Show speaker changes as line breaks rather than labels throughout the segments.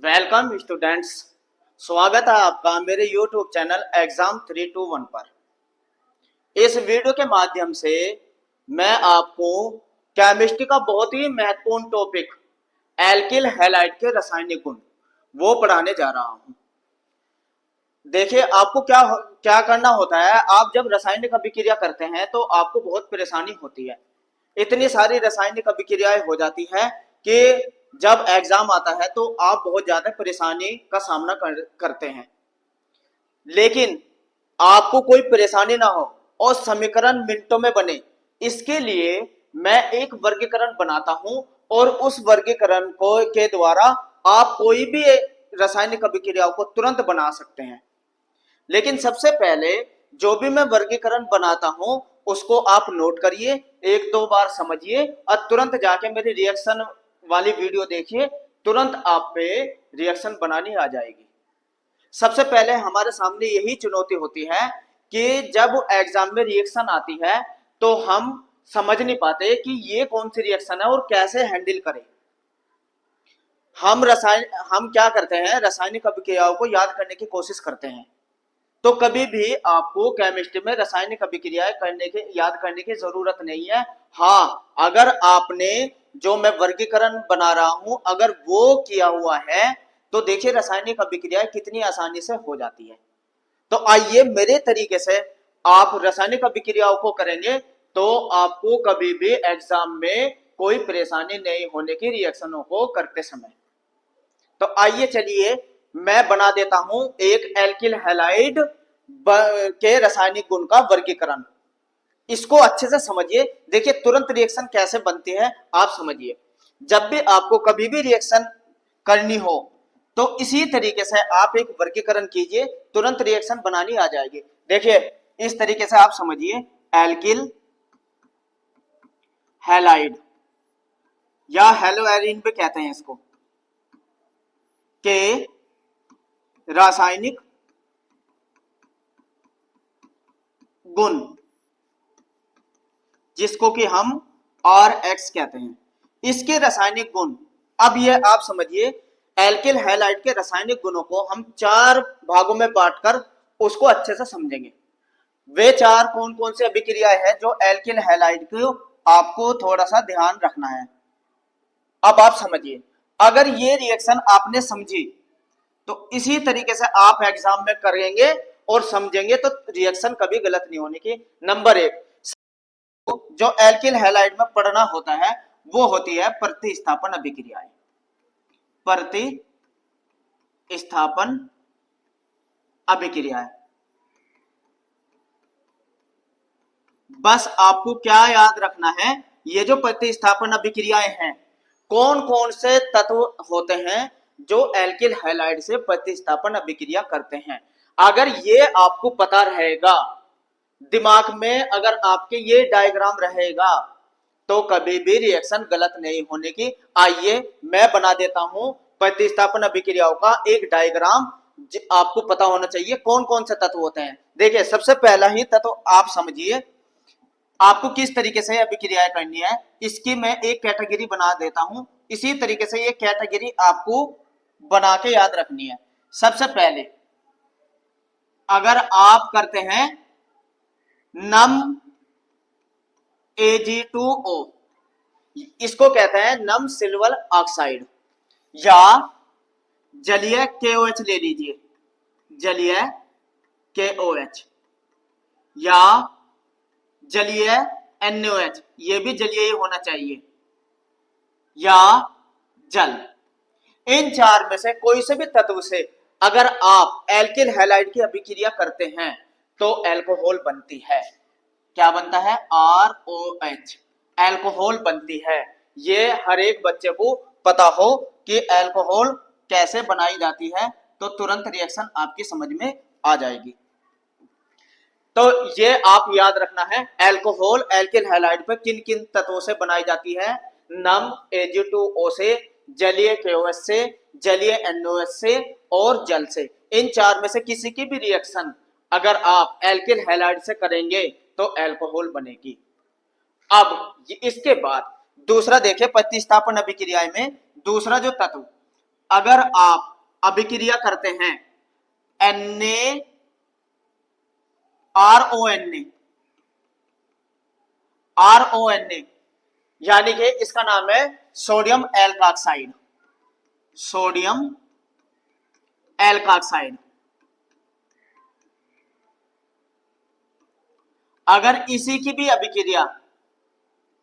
Welcome students. स्वागत है आपका मेरे यूट्यूब चैनल एग्जाम 321 पर। इस वीडियो के माध्यम से मैं आपको केमिस्ट्री का बहुत ही महत्वपूर्ण टॉपिक एल्किल हैलाइड के रासायनिक गुण वो पढ़ाने जा रहा हूं। देखिए, आपको क्या क्या करना होता है। आप जब रासायनिक अभिक्रिया करते हैं तो आपको बहुत परेशानी होती है। इतनी सारी रासायनिक अभिक्रियाएं हो जाती है कि जब एग्जाम आता है तो आप बहुत ज्यादा परेशानी का सामना करते हैं। लेकिन आपको कोई परेशानी ना हो और समीकरण मिनटों में बने, इसके लिए मैं एक वर्गीकरण बनाता हूं और उस वर्गीकरण को के द्वारा आप कोई भी रासायनिक अभिक्रियाओं को तुरंत बना सकते हैं। लेकिन सबसे पहले जो भी मैं वर्गीकरण बनाता हूं उसको आप नोट करिए, एक दो बार समझिए और तुरंत जाके मेरी रिएक्शन वाली वीडियो देखिए। तुरंत आप पे रिएक्शन बनानी आ जाएगी। सबसे पहले हमारे सामने यही चुनौती होती है कि जब एग्जाम में रिएक्शन आती है तो हम समझ नहीं पाते कि ये कौन सी रिएक्शन है और कैसे हैंडल करें। हम क्या करते हैं, रासायनिक अभिक्रियाओं को याद करने की कोशिश करते हैं। तो कभी भी आपको केमिस्ट्री में रासायनिक अभिक्रियाएं याद करने की जरूरत नहीं है। हाँ, अगर आपने जो मैं वर्गीकरण बना रहा हूं अगर वो किया हुआ है तो देखिए रासायनिक अभिक्रियाएं कितनी आसानी से हो जाती है। तो आइए मेरे तरीके से आप रासायनिक अभिक्रियाओं को करेंगे तो आपको कभी भी एग्जाम में कोई परेशानी नहीं होने की रिएक्शनों को करते समय। तो आइए चलिए मैं बना देता हूं एक एल्किल हैलाइड के रासायनिक गुण का वर्गीकरण। इसको अच्छे से समझिए। देखिए तुरंत रिएक्शन कैसे बनती है आप समझिए। जब भी आपको कभी भी रिएक्शन करनी हो तो इसी तरीके से आप एक वर्गीकरण कीजिए, तुरंत रिएक्शन बनानी आ जाएगी। देखिए इस तरीके से आप समझिए, एल्किल हैलाइड या हेलोएरिन भी कहते हैं इसको, के रासायनिक गुण जिसको कि हम Rx कहते हैं, इसके रासायनिक गुण। अब ये आप समझिए, एल्किल हैलाइड के रासायनिक गुणों को हम चार भागों में बांटकर उसको अच्छे से समझेंगे। वे चार कौन कौन से अभिक्रियाएं हैं जो एल्किल हैलाइड को आपको थोड़ा सा ध्यान रखना है। अब आप समझिए, अगर ये रिएक्शन आपने समझी तो इसी तरीके से आप एग्जाम में करेंगे और समझेंगे तो रिएक्शन कभी गलत नहीं होने की। नंबर एक, जो एल्किल हैलाइड में पढ़ना होता है वो होती है प्रतिस्थापन अभिक्रियाएं। प्रतिस्थापन अभिक्रियाएं, बस आपको क्या याद रखना है, ये जो प्रतिस्थापन अभिक्रियाएं हैं कौन कौन से तत्व होते हैं जो एल्किल हैलाइड से प्रतिस्थापन अभिक्रिया करते हैं। अगर ये आपको पता रहेगा, दिमाग में अगर आपके ये डायग्राम रहेगा तो कभी भी रिएक्शन गलत नहीं होने की। आइए मैं बना देता हूं प्रतिस्थापन अभिक्रियाओं का एक डायग्राम। आपको पता होना चाहिए कौन कौन से तत्व होते हैं। देखिए सबसे पहला ही तत्व आप समझिए, आपको किस तरीके से अभिक्रियाएं करनी है इसकी मैं एक कैटेगरी बना देता हूं। इसी तरीके से ये कैटेगरी आपको बना के याद रखनी है। सबसे पहले अगर आप करते हैं नम Ag2O, इसको कहते हैं नम सिल्वर ऑक्साइड या जलीय KOH ले लीजिए, जलीय KOH या जलीय NaOH, ये भी जलीय ही होना चाहिए, या जल। इन चार में से कोई से भी तत्व से अगर आप एल्किल हैलाइड की अभिक्रिया करते हैं तो एल्कोहल बनती है। क्या बनता है? ROH, एल्कोहल बनती है। ये हर एक बच्चे को पता हो कि एल्कोहल कैसे बनाई जाती है तो तुरंत रिएक्शन आपकी समझ में आ जाएगी। तो ये आप याद रखना है, एल्कोहल एल्किल हैलाइड पर किन किन तत्वों से बनाई जाती है। नम Ag2O से, जलीय KOH से, जलीय NaOH से और जल से। इन चार में से किसी की भी रिएक्शन अगर आप एल्किल हैलाइड से करेंगे तो एल्कोहल बनेगी। अब इसके बाद दूसरा देखिए, प्रतिस्थापन अभिक्रिया में दूसरा जो तत्व अगर आप अभिक्रिया करते हैं Na RONA यानी कि इसका नाम है सोडियम एल्काक्साइड, सोडियम एल्काक्साइड। अगर इसी की भी अभिक्रिया,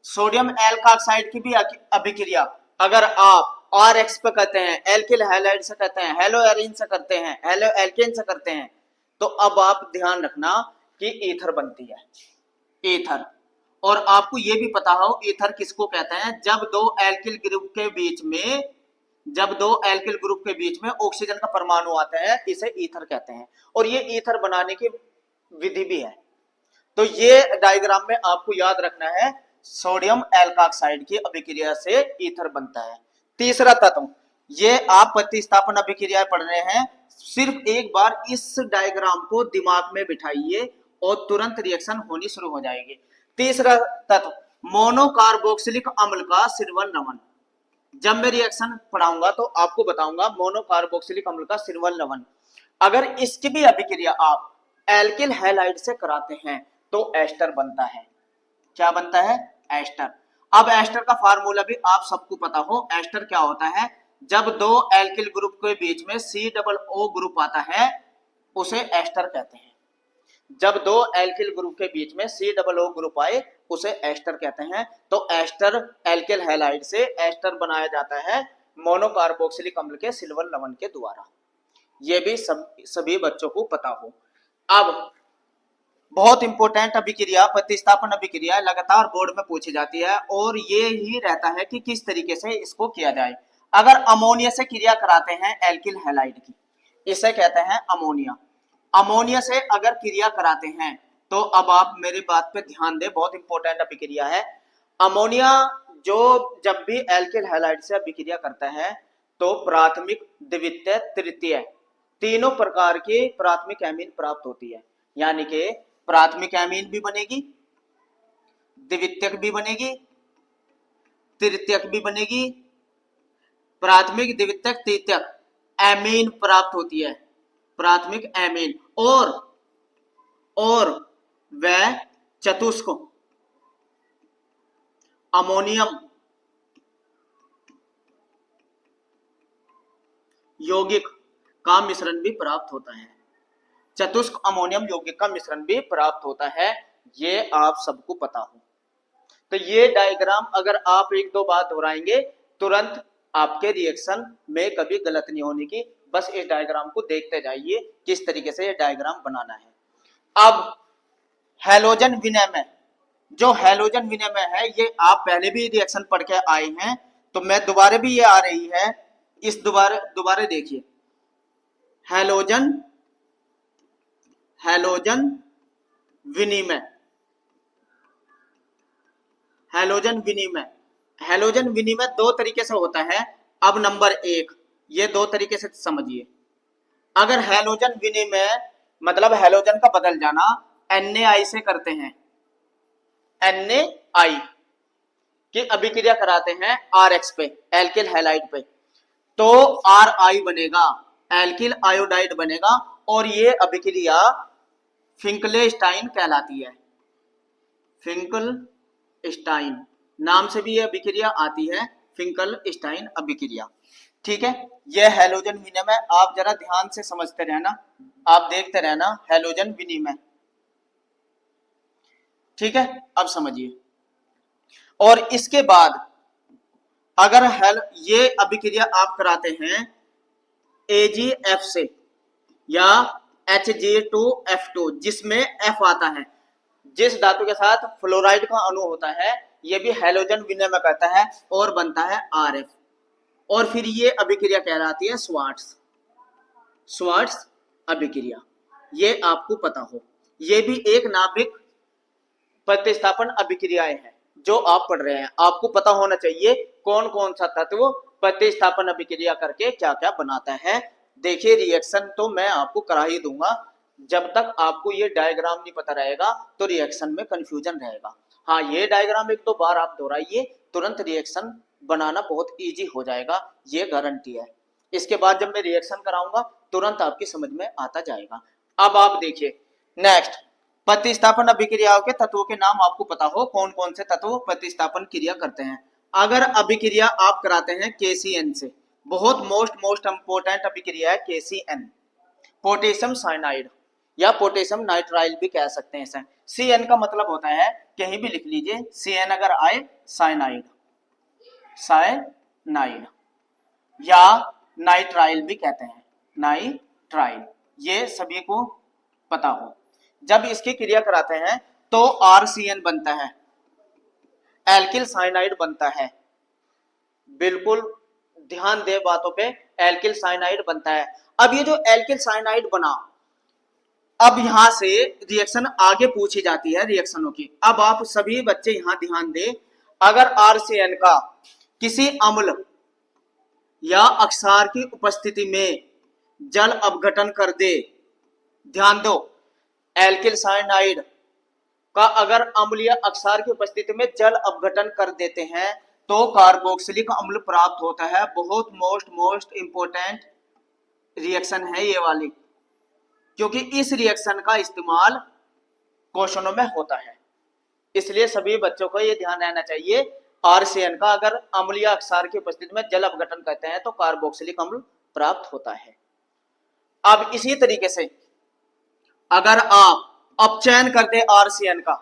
सोडियम एल्काक्साइड की भी अभिक्रिया अगर आप RX पे करते हैं, एल्किल हैलाइड से करते हैं, हेलो एरिन से करते हैं, हेलो एल्केन से करते हैं, तो अब आप ध्यान रखना कि ईथर बनती है, ईथर। और आपको यह भी पता हो ईथर किसको कहते हैं, जब दो एल्किल ग्रुप के बीच में ऑक्सीजन का परमाणु आता है, इसे ईथर कहते हैं। और ये ईथर बनाने की विधि भी है। तो ये डायग्राम में आपको याद रखना है, सोडियम एल्काक्साइड की अभिक्रिया से ईथर बनता है। तीसरा तत्व, ये आप प्रतिस्थापन अभिक्रिया पढ़ रहे हैं, सिर्फ एक बार इस डायग्राम को दिमाग में बिठाइए और तुरंत रिएक्शन होनी शुरू हो जाएगी। तीसरा तत्व, मोनोकार्बोक्सिलिक अम्ल का सिरवल लवण। जब मैं रिएक्शन पढ़ाऊंगा तो आपको बताऊंगा मोनोकार्बोक्सिलिक अम्ल का सिरवल लवण। अगर इसकी भी अभिक्रिया आप एल्किल हैलाइड से कराते हैं तो एस्टर बनता है। क्या बनता है? एस्टर। अब एस्टर का फार्मूला भी आप सबको पता हो। एस्टर क्या होता है, जब दो एल्किल ग्रुप के बीच में COO ग्रुप आता है उसे एस्टर कहते हैं। जब दो एल्किल ग्रुप के बीच में COO ग्रुप आए उसे एस्टर कहते हैं। तो एस्टर एल्किल हैलाइड से एस्टर बनाया जाता है मोनोकार्बोक्सिलिक अम्ल के सिल्वर लवण के द्वारा। यह भी सभी बच्चों को पता हो। अब बहुत इंपॉर्टेंट अभिक्रिया, प्रतिस्थापन अभिक्रिया लगातार बोर्ड में पूछी जाती है और ये ही रहता है कि किस तरीके से इसको किया जाए। अगर अमोनिया से क्रिया कराते हैं एल्किल हैलाइड की, इसे कहते हैं अमोनिया। अमोनिया से अगर क्रिया कराते हैं तो अब आप मेरी बात पे ध्यान दें, बहुत इंपॉर्टेंट अभिक्रिया है। अमोनिया जो जब भी एल्किल हैलाइड से अभिक्रिया करता है तो प्राथमिक, द्वितीय, तृतीय तीनों प्रकार की प्राथमिक एमीन प्राप्त होती है। यानी कि प्राथमिक एमीन भी बनेगी, द्वितीयक भी बनेगी, तृतीयक भी बनेगी, प्राथमिक, द्वितीयक, तृतीयक एमीन प्राप्त होती है, प्राथमिक एमीन। और वह चतुष्क अमोनियम यौगिक का मिश्रण भी प्राप्त होता है। चतुष्क अमोनियम यौगिक का मिश्रण भी प्राप्त होता है, ये आप सबको पता हो। तो ये डायग्राम अगर आप एक दो बार दोहराएंगे तुरंत आपके रिएक्शन में कभी गलत नहीं होने की। बस इस डायग्राम को देखते जाइए किस तरीके से ये डायग्राम बनाना है। अब हैलोजन विनिमय, जो हैलोजन विनिमय है ये आप पहले भी रिएक्शन पढ़ के आए हैं, तो मैं दोबारा भी ये आ रही है, इस दोबारा देखिए। हैलोजन विनिमय, हैलोजन विनिमय दो तरीके से होता है। अब नंबर एक, ये दो तरीके से समझिए। अगर हैलोजन विनिमय मतलब हैलोजन का बदल जाना NaI से करते हैं, NaI की अभिक्रिया कराते हैं RX पे, एल्किल हैलाइड पे, तो RI बनेगा, एल्किल आयोडाइड बनेगा। और ये अभिक्रिया फिंकलेस्टाइन कहलाती है। फिंकलस्टाइन नाम से भी ये अभिक्रिया आती है, फिंकलस्टाइन अभिक्रिया। ठीक है, यह हैलोजन विनिमय आप जरा ध्यान से समझते रहना, आप देखते रहना हैलोजन विनिमय। ठीक है, अब समझिए। और इसके बाद अगर ये अभिक्रिया आप कराते हैं AgF से या Hg2F2 जिसमें F आता है, जिस धातु के साथ फ्लोराइड का अणु होता है, यह भी हैलोजन विनिमय करता है और बनता है RF। और फिर ये अभिक्रिया कहलाती है स्वार्ट्स अभिक्रिया। ये आपको पता हो, ये भी एक नाभिक प्रतिस्थापन अभिक्रियाएं हैं जो आप पढ़ रहे हैं। आपको पता होना चाहिए कौन कौन सा तत्व प्रतिस्थापन अभिक्रिया करके क्या क्या बनाता है। देखिए रिएक्शन तो मैं आपको करा ही दूंगा, जब तक आपको ये डायग्राम नहीं पता रहेगा तो रिएक्शन में कंफ्यूजन रहेगा। हाँ, ये डायग्राम एक दो बार आप दोहराइए, तुरंत रिएक्शन बनाना बहुत इजी हो जाएगा, ये गारंटी है। इसके बाद जब मैं रिएक्शन कराऊंगा तुरंत आपकी समझ में आता जाएगा। अब आप देखिए नेक्स्ट, प्रतिस्थापन अभिक्रियाओं के तत्वों के नाम आपको पता हो, कौन कौन से तत्व प्रतिस्थापन क्रिया करते हैं। अगर अभिक्रिया आप कराते हैं KCN से, बहुत मोस्ट इंपोर्टेंट अभिक्रिया है KCN, पोटेशियम साइनाइड या पोटेशियम नाइट्राइल भी कह सकते हैं इसे। CN का मतलब होता है, कहीं भी लिख लीजिए CN अगर आए, साइनाइड, साइनाइड या नाइट्राइल भी कहते हैं, नाइट्राइल, ये सभी को पता हो। जब इसकी क्रिया कराते हैं तो RCN बनता है, एल्किल साइनाइड बनता है। बिल्कुल ध्यान दे बातों पे, एल्किल साइनाइड बनता है। अब ये जो एल्किल साइनाइड बना, अब यहां से रिएक्शन आगे पूछी जाती है रिएक्शनों की। अब आप सभी बच्चे यहां ध्यान दें, अगर RCN का किसी अम्ल या अक्षार की उपस्थिति में जल अपघटन कर दे, ध्यान दो, एल्किल साइनाइड का अगर अम्ल या अक्षार की उपस्थिति में जल अपघटन कर देते हैं तो कार्बोक्सिलिक अम्ल प्राप्त होता है। बहुत मोस्ट इंपोर्टेंट रिएक्शन है ये वाली, क्योंकि इस रिएक्शन का इस्तेमाल क्वेश्चनों में होता है। इसलिए सभी बच्चों को ये ध्यान रहना चाहिए, RCN का अगर अम्ल या अक्षार की उपस्थिति में जल अपघटन करते हैं तो कार्बोक्सिलिक अम्ल प्राप्त होता है। अब इसी तरीके से अगर आप अपचयन कर दे RCN का,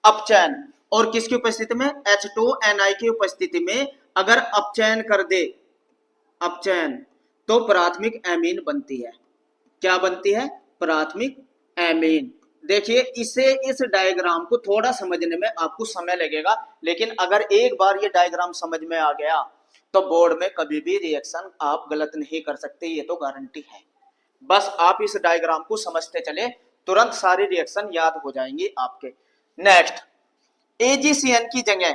अपचयन, और किसकी उपस्थिति में, H2Ni की उपस्थिति में अगर अपचयन कर दे, अपचयन, तो प्राथमिक एमीन बनती है। क्या बनती है, प्राथमिक एमीन। देखिए इसे, इस डायग्राम को थोड़ा समझने में आपको समय लगेगा, लेकिन अगर एक बार ये डायग्राम समझ में आ गया तो बोर्ड में कभी भी रिएक्शन आप गलत नहीं कर सकते, ये तो गारंटी है। बस आप इस डायग्राम को समझते चले, तुरंत सारी रिएक्शन याद हो जाएंगी आपके। नेक्स्ट, AgCN की जगह,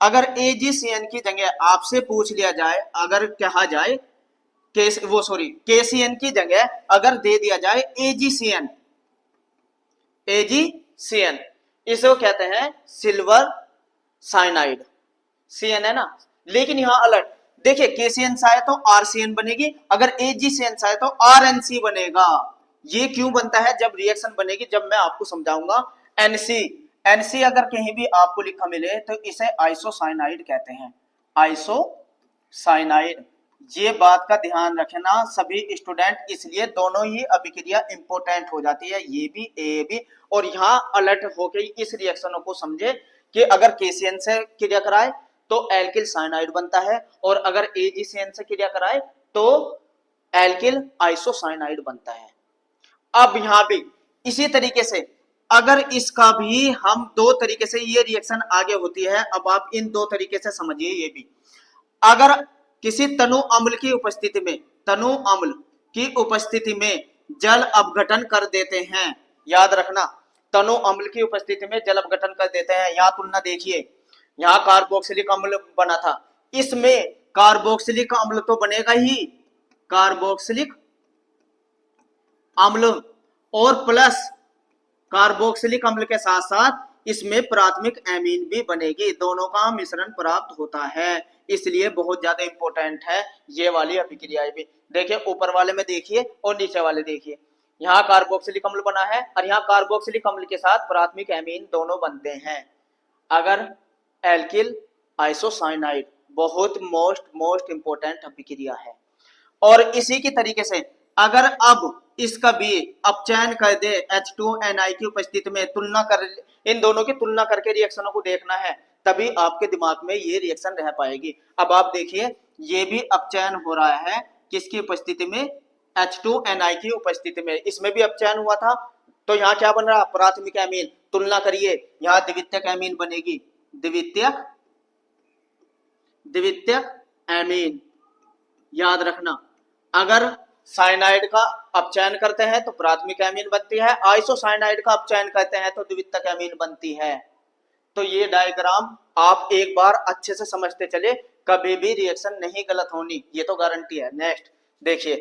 अगर AgCN की जगह आपसे पूछ लिया जाए, अगर कहा जाए KCN की जगह अगर दे दिया जाए AgCN, AgCN इसको कहते हैं सिल्वर साइनाइड, CN है ना, लेकिन यहां अलर्ट देखिए, KCN से आए तो RCN बनेगी, अगर AgCN से आए तो RNC बनेगा। ये क्यों बनता है, जब रिएक्शन बनेगी जब मैं आपको समझाऊंगा। NC अगर कहीं भी आपको लिखा मिले तो इसे आइसोसाइनाइड कहते हैं, आइसोसाइनाइड। ये बात का ध्यान रखना सभी स्टूडेंट, इसलिए दोनों ही अभिक्रिया इंपोर्टेंट हो जाती है, ये भी ए भी। और यहाँ अलर्ट होकर इस रिएक्शनों को समझे कि अगर KCN से क्रिया कराए तो एल्किल साइनाइड बनता है, और अगर AgCN से क्रिया कराए तो एल्किल आइसोसाइनाइड बनता है। अब यहां भी इसी तरीके से, अगर इसका भी हम दो तरीके से ये रिएक्शन आगे होती है। अब आप इन दो तरीके से समझिए ये भी, अगर किसी तनु अम्ल की उपस्थिति में, तनु अम्ल की उपस्थिति में जल अपघटन कर देते हैं, याद रखना, तनु अम्ल की उपस्थिति में जल अपघटन कर देते हैं। यहां तुलना देखिए, यहां कार्बोक्सिलिक अम्ल बना था, इसमें कार्बोक्सिलिक अम्ल तो बनेगा ही, कार्बोक्सिलिक अम्ल, और प्लस कार्बोक्सिलिक अम्ल के साथ साथ इसमें प्राथमिक एमीन भी बनेगी, दोनों का मिश्रण प्राप्त होता है। इसलिए बहुत ज्यादा इंपॉर्टेंट है ये वाली अभिक्रियाएं भी। देखिए ऊपर वाले में देखिए और नीचे वाले देखिए, यहाँ कार्बोक्सिलिक अम्ल बना है और यहाँ कार्बोक्सिलिक अम्ल के साथ प्राथमिक एमीन दोनों बनते हैं। अगर एल्किल आइसोसाइनाइड बहुत मोस्ट इंपोर्टेंट अभिक्रिया है। और इसी की तरीके से अगर अब इसका भी अपचयन कर दे, H2Ni की उपस्थिति में, तुलना कर, इन दोनों की तुलना करके रिएक्शनों को देखना है, तभी आपके दिमाग में ये रिएक्शन रह पाएगी। अब आप देखिए ये भी अपचयन हो रहा है, किसकी उपस्थिति में, H2Ni की उपस्थिति में, इसमें भी अपचयन हुआ था। तो यहाँ क्या बन रहा, प्राथमिक एमीन। तुलना करिए, यहाँ द्वितीयक एमीन बनेगी, द्वितीयक एमीन। याद रखना, अगर साइनाइड का अपचयन करते हैं तो प्राथमिक एमीन बनती है, आइसोसाइनाइड का अपचयन करते हैं तो द्वितीयक एमीन बनती है। तो ये डायग्राम आप एक बार अच्छे से समझते चले, कभी भी रिएक्शन नहीं गलत होनी, ये तो गारंटी है। नेक्स्ट देखिए,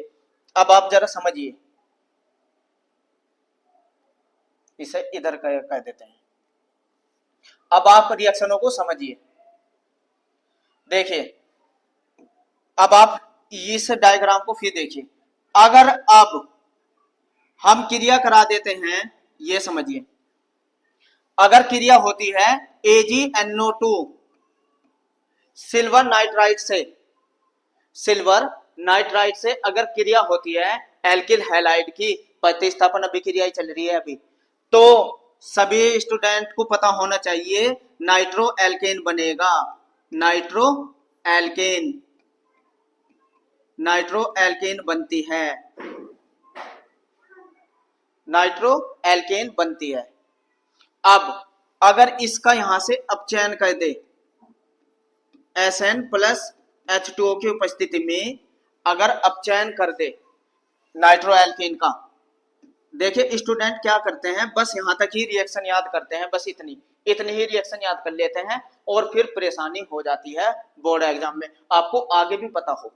अब आप जरा समझिए, इसे इधर कह देते हैं। अब आप रिएक्शनों को समझिए। देखिए अब आप इस डायग्राम को फिर देखिए, अगर अब हम क्रिया करा देते हैं, ये समझिए, अगर क्रिया होती है AgNO2 सिल्वर नाइट्राइट से, सिल्वर नाइट्राइट से अगर क्रिया होती है एल्किल हैलाइड की, प्रतिस्थापन अभिक्रिया चल रही है अभी, तो सभी स्टूडेंट को पता होना चाहिए नाइट्रो एल्केन बनेगा। नाइट्रो एल्केन, नाइट्रो एल्केन बनती है, नाइट्रो एल्केन बनती है। अब अगर इसका यहां से अपचयन कर दे Sn प्लस H2O की उपस्थिति में, अगर अपचयन कर दे नाइट्रो एल्केन का, देखिए स्टूडेंट क्या करते हैं, बस यहां तक ही रिएक्शन याद करते हैं, बस इतनी ही रिएक्शन याद कर लेते हैं और फिर परेशानी हो जाती है बोर्ड एग्जाम में। आपको आगे भी पता हो,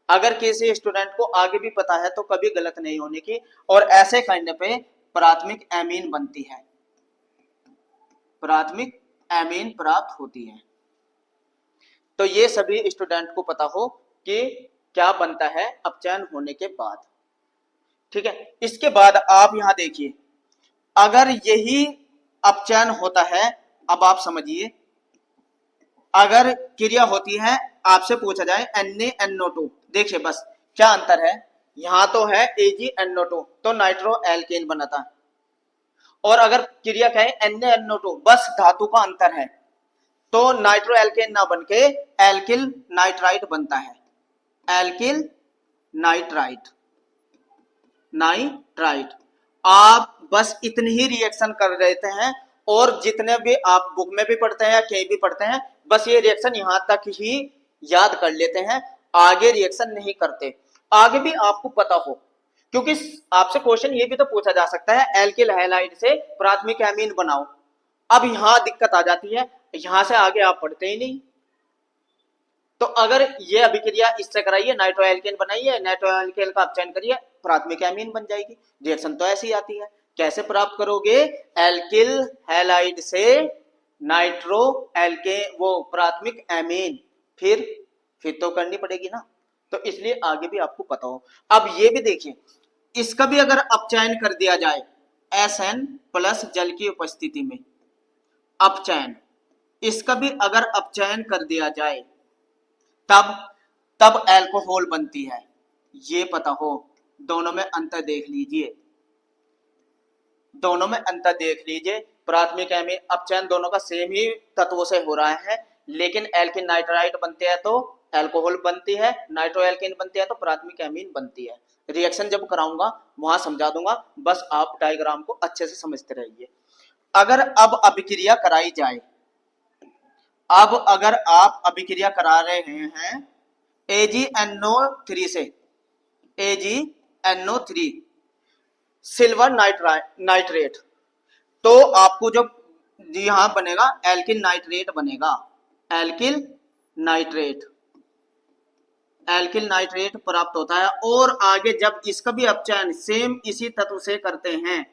अगर किसी स्टूडेंट को आगे भी पता है तो कभी गलत नहीं होने की, और ऐसे करने पे प्राथमिक एमीन बनती है, प्राथमिक एमीन प्राप्त होती है। तो ये सभी स्टूडेंट को पता हो कि क्या बनता है अपचयन होने के बाद। ठीक है, इसके बाद आप यहां देखिए, अगर यही अपचयन होता है, अब आप समझिए, अगर क्रिया होती है, आपसे पूछा जाए NaNO2, देखिए बस क्या अंतर है, यहां तो है AgNO2 तो नाइट्रो एल्केन बना था, और अगर क्रिया कहे NaNO2, बस धातु का अंतर है, तो नाइट्रो एल्केन ना बनके एल्किल नाइट्राइट बनता है, एल्किल नाइट्राइट, नाइट्राइट। आप बस इतनी ही रिएक्शन कर देते हैं, और जितने भी आप बुक में भी पढ़ते हैं या कहीं भी पढ़ते हैं, बस ये रिएक्शन यहां तक ही याद कर लेते हैं, आगे रिएक्शन नहीं करते। आगे भी आपको पता हो, क्योंकि आपसे क्वेश्चन ये भी तो पूछा जा सकता है एल्किल हैलाइड से प्राथमिक एमीन बनाओ। अब यहां दिक्कत आ जाती है, यहां से आगे आप पढ़ते ही नहीं। तो अगर ये अभिक्रिया इससे कराइए, नाइट्रो एल्केन बनाइए, नाइट्रो एल्केन का अपचयन करिए, प्राथमिक एमीन बन जाएगी। रिएक्शन तो ऐसी आती है। कैसे प्राप्त करोगे? एल्किल हैलाइड से नाइट्रो एल्केन, वो प्राथमिक एमीन, फिर तो करनी पड़ेगी ना, तो इसलिए आगे भी आपको पता हो। अब ये भी देखिए, इसका भी अगर अपचयन कर दिया जाए Sn प्लस जल की उपस्थिति में, अपचयन, इसका भी अगर अपचयन कर दिया जाए, तब अल्कोहल बनती है। ये पता हो, दोनों में अंतर देख लीजिए, दोनों में अंतर देख लीजिए। प्राथमिक एमीन अपचयन दोनों का सेम ही तत्वों से हो रहा है, लेकिन एल्किन नाइट्राइट बनते हैं तो अल्कोहल बनती है, नाइट्रो एल्किन बनती है तो प्राथमिक एमीन बनती है। रिएक्शन जब कराऊंगा वहां समझा दूंगा, बस आप डायग्राम को अच्छे से समझते रहिए। अगर अब अभिक्रिया कराई जाए, अब अगर आप अभिक्रिया करा रहे हैं AgNO3 से, AgNO3 सिल्वर नाइट्रेट, तो आपको जो यहां बनेगा एल्किल नाइट्रेट बनेगा, एल्किल नाइट्रेट, एल्किल नाइट्रेट प्राप्त होता है। और आगे जब इसका भी अपचयन सेम इसी तत्व से करते हैं,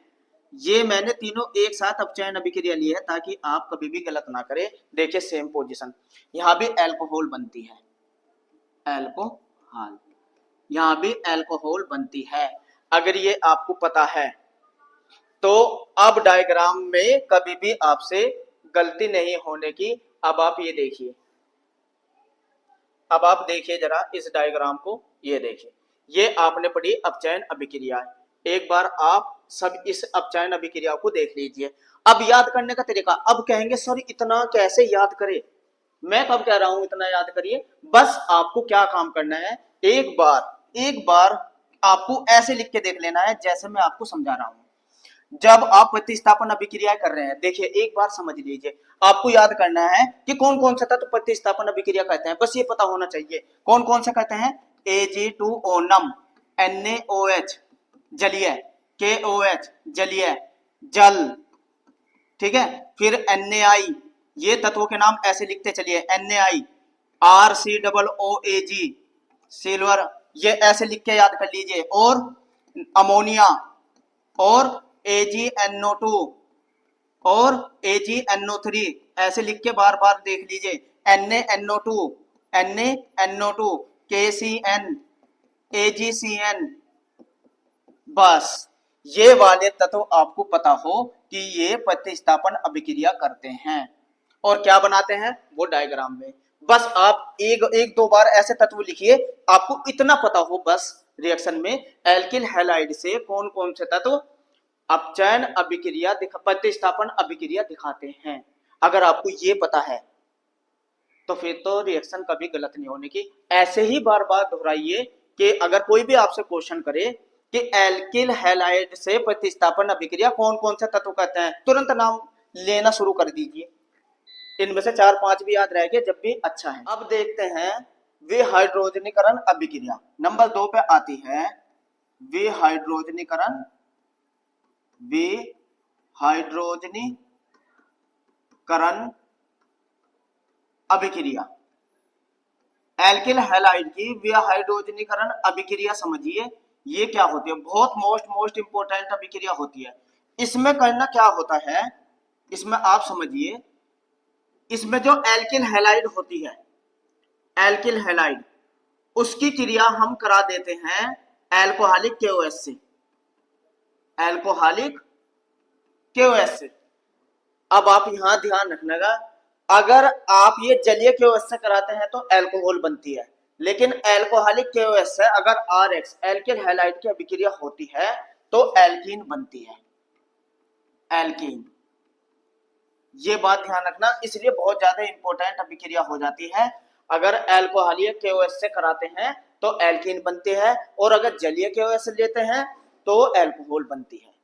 ये मैंने तीनों एक साथ अपचयन अभिक्रिया ली है ताकि आप कभी भी गलत ना करें। देखिए सेम पोजीशन, यहां भी अल्कोहल बनती है, अल्कोहल, यहां भी अल्कोहल बनती है। अगर ये आपको पता है तो अब डायग्राम में कभी भी आपसे गलती नहीं होने की। अब आप ये देखिए, अब आप देखिए जरा इस डायग्राम को, ये देखिए, ये आपने पढ़ी अपचयन अभिक्रिया। एक बार आप सब इस अपचयन अभिक्रिया को देख लीजिए। अब याद करने का तरीका, अब कहेंगे सर इतना कैसे याद करें, मैं कब कह रहा हूं इतना याद करिए। बस आपको क्या काम करना है, एक बार आपको ऐसे लिख के देख लेना है जैसे मैं आपको समझा रहा हूं। जब आप प्रतिस्थापन अभिक्रिया कर रहे हैं, देखिए एक बार समझ लीजिए, आपको याद करना है कि कौन कौन सा तत्व प्रतिस्थापन अभिक्रिया कहते हैं, बस ये पता होना चाहिए कौन कौन सा कहते हैं। Ag2O नम, NaOH जलीय, KOH जलीय, जल, ठीक है। फिर Na, ये तत्वों के नाम ऐसे लिखते चलिए, Na, RCOOAG सिल्वर, ये ऐसे लिख के याद कर लीजिए। और अमोनिया, और AgNO2 और AgNO3 ऐसे लिख के बार बार देख लीजिए। NaNO2 KCN, AgCN, बस ये वाले तत्व आपको पता हो कि ये प्रतिस्थापन अभिक्रिया करते हैं और क्या बनाते हैं वो डायग्राम में। बस आप एक दो बार ऐसे तत्व लिखिए, आपको इतना पता हो बस रिएक्शन में एल्किल हैलाइड से कौन कौन से तत्व अपचयन अभिक्रिया प्रतिस्थापन अभिक्रिया दिखाते हैं। अगर आपको ये पता है तो फिर तो रिएक्शन कभी गलत नहीं होने की। ऐसे ही बार बार दोहराइए कि अगर कोई भी आपसे क्वेश्चन करे कि एल्किल हैलाइड से प्रतिस्थापन अभिक्रिया कौन कौन से तत्व कहते हैं, तुरंत नाम लेना शुरू कर दीजिए। इनमें से 4-5 भी याद रहेंगे जब भी अच्छा है। अब देखते हैं विहाइड्रोजनीकरण अभिक्रिया। नंबर 2 पे आती है विहाइड्रोजनीकरण अभिक्रिया। एल्किल हैलाइड की विहाइड्रोजनीकरण अभिक्रिया समझिए ये क्या होती है। बहुत मोस्ट इंपोर्टेंट अभिक्रिया होती है। इसमें करना क्या होता है, इसमें आप समझिए, इसमें जो एल्किल हैलाइड होती है, एल्किल हैलाइड, उसकी क्रिया हम करा देते हैं एल्कोहलिक KOH से, एल्कोहलिक KOH से। अब आप यहां ध्यान रखना, अगर आप ये जलीय KOH से कराते हैं तो एल्कोहल बनती है, लेकिन एल्कोहलिक KOH से अगर RX एल्किल हैलाइड की अभिक्रिया होती है तो एल्कीन बनती है, एल्कीन। ये बात ध्यान रखना, इसलिए बहुत ज्यादा इंपॉर्टेंट अभिक्रिया हो जाती है। अगर एल्कोहलिक KOH से कराते हैं तो एल्कीन बनती है, और अगर जलीय KOH से लेते हैं तो एल्कोहल बनती है।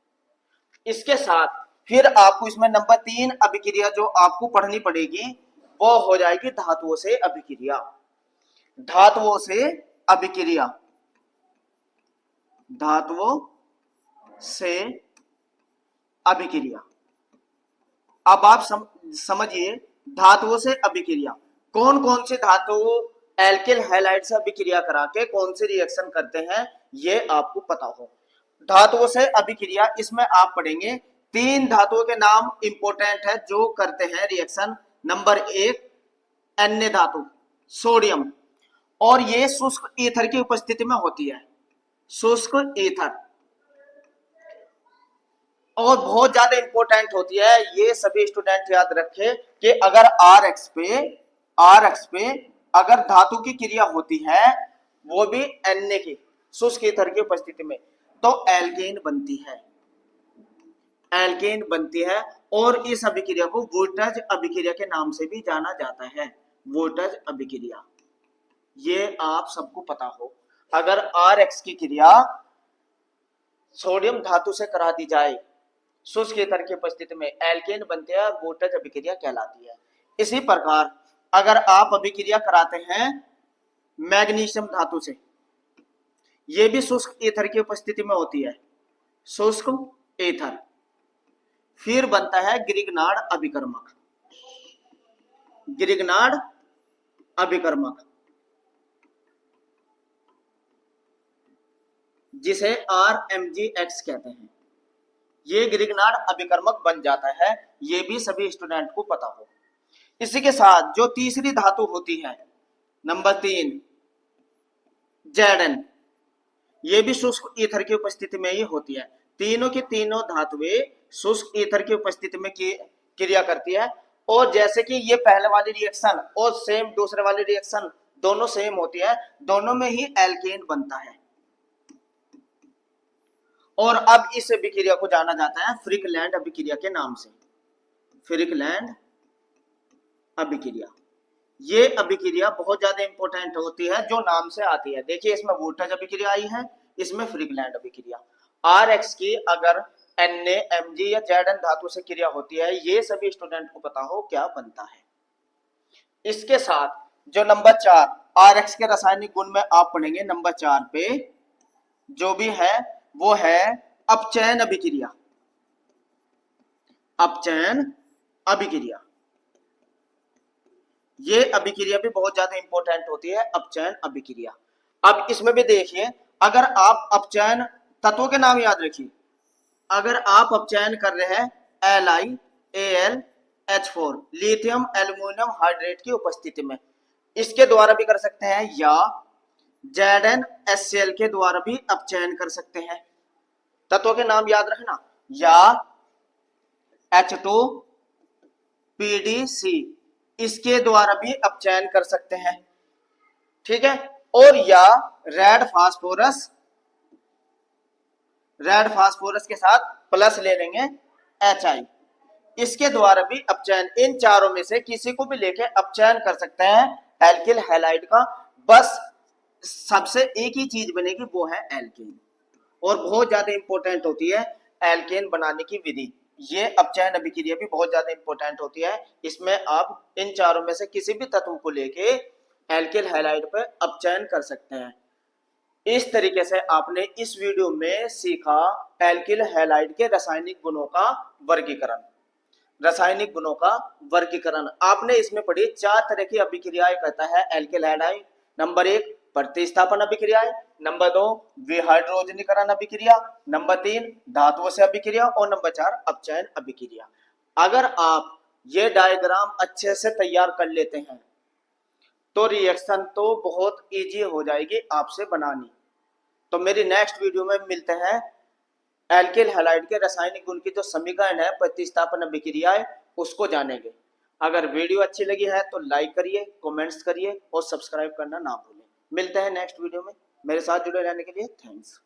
इसके साथ फिर आपको इसमें नंबर 3 अभिक्रिया जो आपको पढ़नी पड़ेगी वो हो जाएगी धातुओं से अभिक्रिया। धातुओं से अभिक्रिया, धातुओं से अभिक्रिया। अब आप समझिए धातुओं से अभिक्रिया, कौन कौन सी धातु एल्किल हैलाइड से अभिक्रिया करा के कौन सी रिएक्शन करते हैं ये आपको पता हो। धातुओं से अभिक्रिया, इसमें आप पढ़ेंगे 3 धातुओं के नाम इंपोर्टेंट है जो करते हैं रिएक्शन। नंबर 1 Na धातु, सोडियम, और ये शुष्क ईथर की उपस्थिति में होती है, शुष्क ईथर, और बहुत ज्यादा इंपॉर्टेंट होती है। ये सभी स्टूडेंट याद रखें कि अगर RX पे अगर धातु की क्रिया होती है वो भी Na की शुष्क ईथर की उपस्थिति में, तो एल्केन बनती है, एल्केन बनती है। और इस अभिक्रिया को वोल्टेज अभिक्रिया के नाम से भी जाना जाता है, वोल्टेज अभिक्रिया। ये आप सबको पता हो। अगर RX की क्रिया सोडियम धातु से करा दी जाए शुष्क ईथर की उपस्थिति में, एल्केन बनते हैं, वोल्टेज अभिक्रिया कहलाती है। इसी प्रकार अगर आप अभिक्रिया कराते हैं मैग्नीशियम धातु से, यह भी शुष्क ईथर की उपस्थिति में होती है, शुष्क ईथर, फिर बनता है ग्रिग्नार्ड अभिकर्मक, ग्रिग्नार्ड अभिकर्मक, जिसे RMgX कहते हैं। ये ग्रिग्नार्ड अभिकर्मक बन जाता है, ये भी सभी स्टूडेंट को पता हो। इसी के साथ जो तीसरी धातु होती है नंबर 3 Zn, ये भी शुष्क ईथर की उपस्थिति में ही होती है। तीनों की तीनों धातुएं शुष्क ईथर की उपस्थिति में क्रिया करती है। और जैसे कि ये पहले वाली रिएक्शन और सेम दूसरे वाली रिएक्शन दोनों सेम होती है, दोनों में ही एल्केन बनता है। और अब इस अभिक्रिया को जाना जाता है फ्रिकलैंड अभिक्रिया के नाम से, फ्रिकलैंड अभिक्रिया। ये अभिक्रिया बहुत ज्यादा इंपॉर्टेंट होती है जो नाम से आती है। देखिए इसमें वोल्टेज अभिक्रिया आई है, इसमें फ्रिकलैंड अभिक्रिया। RX की अगर Na, Mg या Zn धातु से क्रिया होती है, ये सभी स्टूडेंट को पता हो क्या बनता है। इसके साथ जो नंबर 4 RX के रासायनिक गुण में आप पढ़ेंगे, नंबर 4 पे जो भी है वो है अपचयन अभिक्रिया, अपचयन अभिक्रिया। ये अभिक्रिया भी बहुत ज्यादा इंपॉर्टेंट होती है, अपचयन अभिक्रिया। अब इसमें भी देखिए, अगर आप अपचयन तत्वों के नाम याद रखिए, अगर आप अपचयन कर रहे हैं LiAlH4 लिथियम एल्युमिनियम हाइड्रेट की उपस्थिति में, इसके द्वारा भी कर सकते हैं, या ZnHCl के द्वारा भी अपचयन कर सकते हैं। तत्वों के नाम याद रखना, या H2PDC इसके द्वारा भी अपचयन कर सकते हैं, ठीक है। और या रेड फास्फोरस के साथ प्लस ले लेंगे HI, इसके द्वारा भी अपचयन, इन चारों में से किसी को भी लेके अपचयन कर सकते हैं एल्किल हैलाइड का। बस सबसे एक ही चीज बनेगी, वो है एल्केन, और बहुत ज्यादा इंपॉर्टेंट होती है एल्केन बनाने की विधि। ये अपचयन अभिक्रिया भी बहुत ज्यादा इंपॉर्टेंट होती है। इसमें आप इन चारों में से किसी भी तत्व को लेके एल्किल हैलाइड पर अपचयन कर सकते हैं। इस तरीके से आपने इस वीडियो में सीखा एल्किल हैलाइड के रासायनिक गुणों का वर्गीकरण। रासायनिक गुणों का वर्गीकरण आपने इसमें पढ़ी 4 तरह की अभिक्रियाएं करता है एल्किल हैलाइड। नंबर 1 प्रतिस्थापन अभिक्रियाएं, नंबर 2 विहाइड्रोजनीकरण अभिक्रिया, नंबर 3 धातुओं से अभिक्रिया, और नंबर 4 अपचयन अभिक्रिया। अगर आप ये डायग्राम अच्छे से तैयार कर लेते हैं तो रिएक्शन तो बहुत इजी हो जाएगी आपसे बनानी। तो मेरी नेक्स्ट वीडियो में मिलते हैं एल्किल हैलाइड के रासायनिक गुण की जो समीकरण है प्रतिस्थापन अभिक्रियाएं, उसको जानेंगे। अगर वीडियो अच्छी लगी है तो लाइक करिए, कमेंट्स करिए और सब्सक्राइब करना ना भूलें। मिलते हैं नेक्स्ट वीडियो में। मेरे साथ जुड़े रहने के लिए थैंक्स।